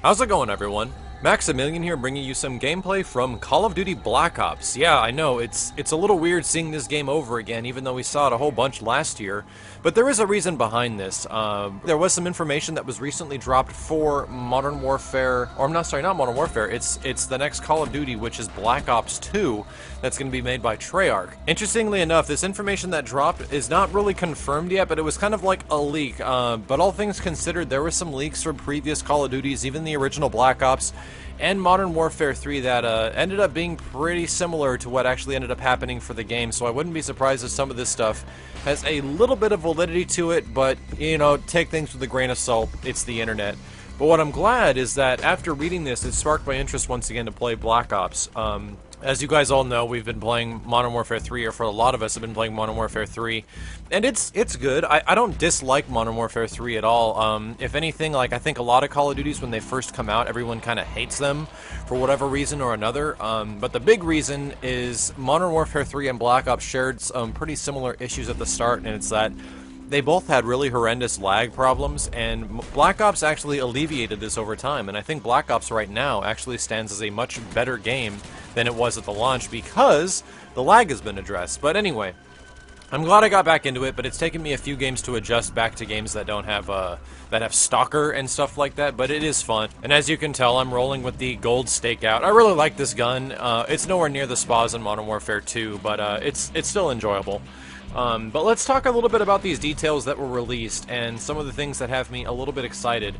How's it going, everyone? Maximilian here, bringing you some gameplay from Call of Duty Black Ops. Yeah, I know, it's a little weird seeing this game over again, even though we saw it a whole bunch last year. But there is a reason behind this. There was some information that was recently dropped for Modern Warfare, or I'm not sorry, not Modern Warfare. It's the next Call of Duty, which is Black Ops 2, that's going to be made by Treyarch. Interestingly enough, this information that dropped is not really confirmed yet, but it was kind of like a leak. But all things considered, there were some leaks from previous Call of Duties, even the original Black Ops, and Modern Warfare 3 that ended up being pretty similar to what actually ended up happening for the game, so I wouldn't be surprised if some of this stuff has a little bit of validity to it, but, you know, take things with a grain of salt. It's the internet. But what I'm glad is that after reading this, it sparked my interest once again to play Black Ops. As you guys all know, we've been playing Modern Warfare 3, or for a lot of us have been playing Modern Warfare 3, and it's good. I don't dislike Modern Warfare 3 at all. If anything, like, I think a lot of Call of Duties, when they first come out, everyone kind of hates them for whatever reason or another. But the big reason is Modern Warfare 3 and Black Ops shared some pretty similar issues at the start, and it's that they both had really horrendous lag problems, and Black Ops actually alleviated this over time, and I think Black Ops right now actually stands as a much better game than it was at the launch because the lag has been addressed. But anyway, I'm glad I got back into it, but it's taken me a few games to adjust back to games that don't have, that have Stalker and stuff like that, but it is fun. And as you can tell, I'm rolling with the gold stakeout. I really like this gun. It's nowhere near the spas in Modern Warfare 2, but it's still enjoyable. But let's talk a little bit about these details that were released and some of the things that have me a little bit excited.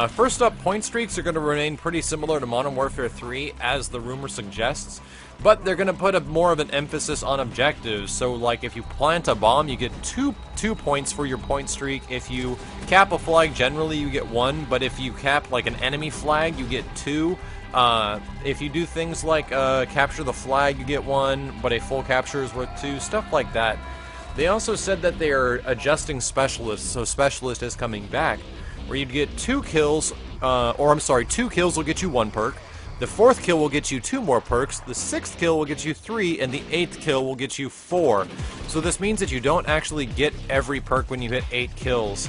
First up, point streaks are going to remain pretty similar to Modern Warfare 3 as the rumor suggests, but they're going to put more of an emphasis on objectives. So like if you plant a bomb, you get two points for your point streak. If you cap a flag, generally you get 1, but if you cap like an enemy flag, you get 2. If you do things like capture the flag, you get 1, but a full capture is worth 2, stuff like that. They also said that they are adjusting Specialist, so Specialist is coming back, where you'd get 2 kills, 2 kills will get you 1 perk, the 4th kill will get you 2 more perks, the 6th kill will get you 3, and the 8th kill will get you 4. So this means that you don't actually get every perk when you hit 8 kills.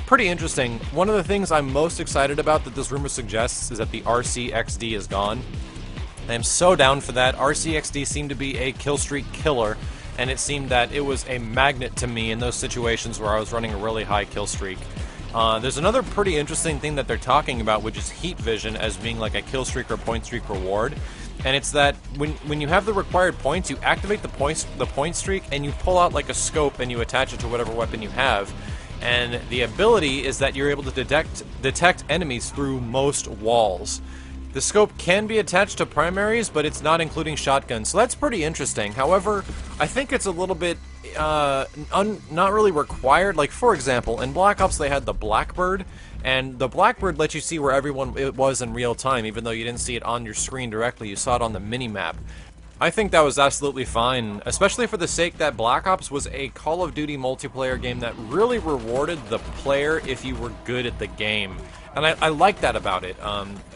Pretty interesting. One of the things I'm most excited about that this rumor suggests is that the RCXD is gone. I am so down for that. RCXD seemed to be a killstreak killer, and it seemed that it was a magnet to me in those situations where I was running a really high kill streak. There's another pretty interesting thing that they're talking about, which is heat vision as being like a kill streak or point streak reward. And it's that when you have the required points, you activate the point streak and you pull out like a scope and you attach it to whatever weapon you have. And the ability is that you're able to detect enemies through most walls. The scope can be attached to primaries, but it's not including shotguns, so that's pretty interesting. However, I think it's a little bit not really required. Like, for example, in Black Ops they had the Blackbird, and the Blackbird let you see where everyone was in real time, even though you didn't see it on your screen directly, you saw it on the mini-map. I think that was absolutely fine, especially for the sake that Black Ops was a Call of Duty multiplayer game that really rewarded the player if you were good at the game. And I like that about it,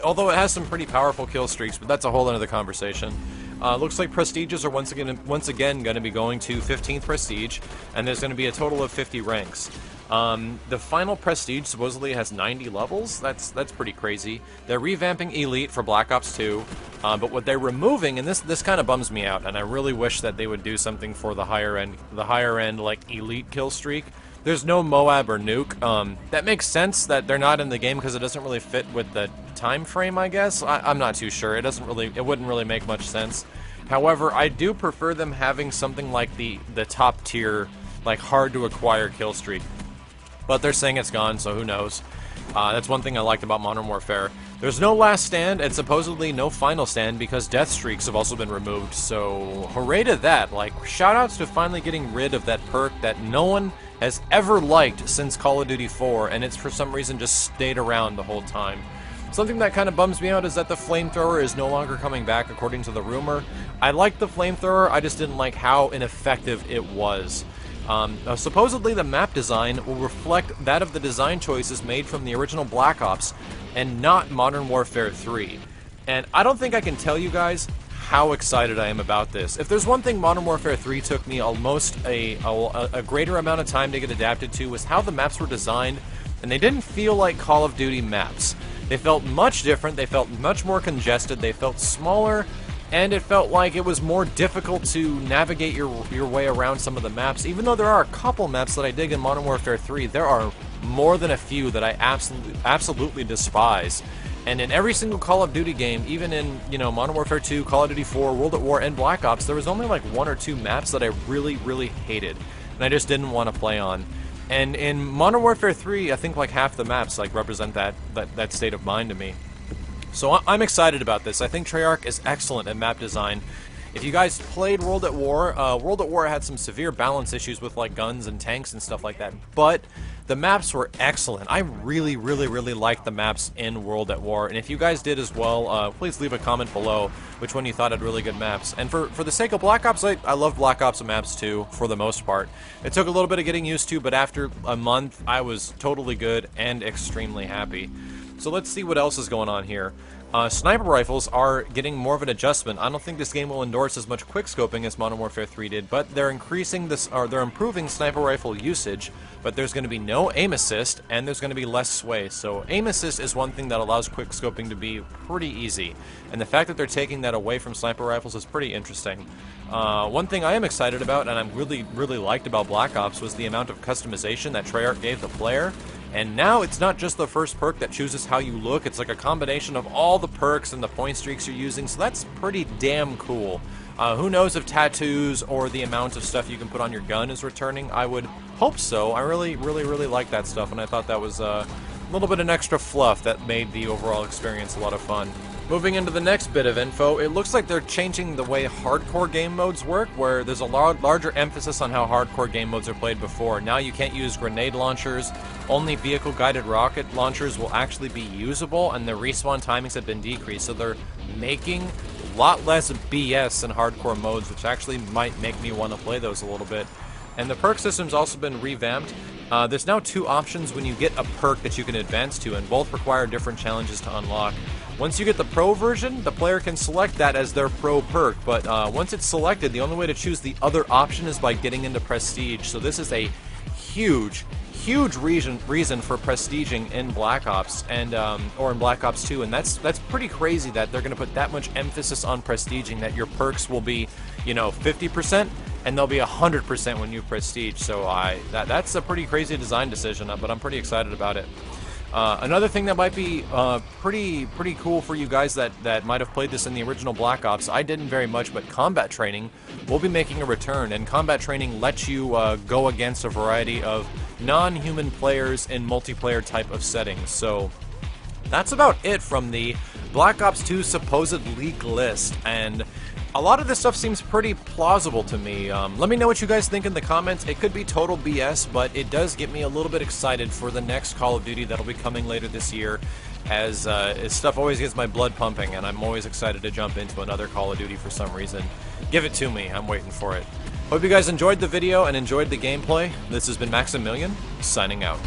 although it has some pretty powerful kill streaks, but that's a whole other conversation. Looks like Prestiges are once again going to be going to 15th Prestige, and there's going to be a total of 50 ranks. The final Prestige supposedly has 90 levels. That's pretty crazy. They're revamping Elite for Black Ops 2, but what they're removing, and this kind of bums me out, and I really wish that they would do something for the higher end like Elite kill streak. There's no Moab or Nuke. That makes sense that they're not in the game because it doesn't really fit with the time frame, I guess. I'm not too sure. It wouldn't really make much sense. However, I do prefer them having something like the top tier, like hard to acquire kill streak. But they're saying it's gone, so who knows. That's one thing I liked about Modern Warfare. There's no last stand and supposedly no final stand because death streaks have also been removed, so hooray to that. Like, shoutouts to finally getting rid of that perk that no one has ever liked since Call of Duty 4, and it's for some reason just stayed around the whole time. Something that kind of bums me out is that the flamethrower is no longer coming back according to the rumor. I liked the flamethrower, I just didn't like how ineffective it was. Supposedly the map design will reflect that of the design choices made from the original Black Ops and not Modern Warfare 3. And I don't think I can tell you guys how excited I am about this. If there's one thing Modern Warfare 3 took me almost a greater amount of time to get adapted to was how the maps were designed, and they didn't feel like Call of Duty maps. They felt much different, they felt much more congested, they felt smaller, and it felt like it was more difficult to navigate your way around some of the maps. Even though there are a couple maps that I dig in Modern Warfare 3, there are more than a few that I absolutely despise. And in every single Call of Duty game, even in, you know, Modern Warfare 2, Call of Duty 4, World at War, and Black Ops, there was only like 1 or 2 maps that I really, really hated, and I just didn't want to play on. And in Modern Warfare 3, I think like half the maps like represent that state of mind to me. So I'm excited about this. I think Treyarch is excellent at map design. If you guys played World at War had some severe balance issues with like guns and tanks and stuff like that, but the maps were excellent. I really, really, really liked the maps in World at War, and if you guys did as well, please leave a comment below which one you thought had really good maps. And for the sake of Black Ops, I love Black Ops maps too, for the most part. It took a little bit of getting used to, but after a month, I was totally good and extremely happy. So let's see what else is going on here. Sniper rifles are getting more of an adjustment. I don't think this game will endorse as much quickscoping as Modern Warfare 3 did, but they're they're improving sniper rifle usage, but there's going to be no aim assist, and there's going to be less sway. So aim assist is one thing that allows quickscoping to be pretty easy, and the fact that they're taking that away from sniper rifles is pretty interesting. One thing I am excited about, and I'm really liked about Black Ops, was the amount of customization that Treyarch gave the player. And now it's not just the first perk that chooses how you look, it's like a combination of all the perks and the point streaks you're using, so that's pretty damn cool. Who knows if tattoos or the amount of stuff you can put on your gun is returning? I would hope so. I really like that stuff, and I thought that was a little bit of extra fluff that made the overall experience a lot of fun. Moving into the next bit of info, it looks like they're changing the way hardcore game modes work, where there's a larger emphasis on how hardcore game modes are played before. Now you can't use grenade launchers, only vehicle-guided rocket launchers will actually be usable, and the respawn timings have been decreased, so they're making a lot less BS in hardcore modes, which actually might make me want to play those a little bit. And the perk system's also been revamped. There's now 2 options when you get a perk that you can advance to, and both require different challenges to unlock. Once you get the Pro version, the player can select that as their Pro perk, but once it's selected, the only way to choose the other option is by getting into Prestige. So this is a huge reason for prestiging in Black Ops, and or in Black Ops 2, and that's pretty crazy that they're going to put that much emphasis on prestiging, that your perks will be, you know, 50%, and they'll be 100% when you prestige. So that's a pretty crazy design decision, but I'm pretty excited about it. Another thing that might be pretty cool for you guys that might have played this in the original Black Ops, I didn't very much, but combat training will be making a return, and combat training lets you go against a variety of non-human players in multiplayer type of settings. So that's about it from the Black Ops 2 supposed leak list, and a lot of this stuff seems pretty plausible to me. Let me know what you guys think in the comments. It could be total BS, but it does get me a little bit excited for the next Call of Duty that'll be coming later this year, as stuff always gets my blood pumping, and I'm always excited to jump into another Call of Duty for some reason. Give it to me. I'm waiting for it. Hope you guys enjoyed the video and enjoyed the gameplay. This has been Maximilian, signing out.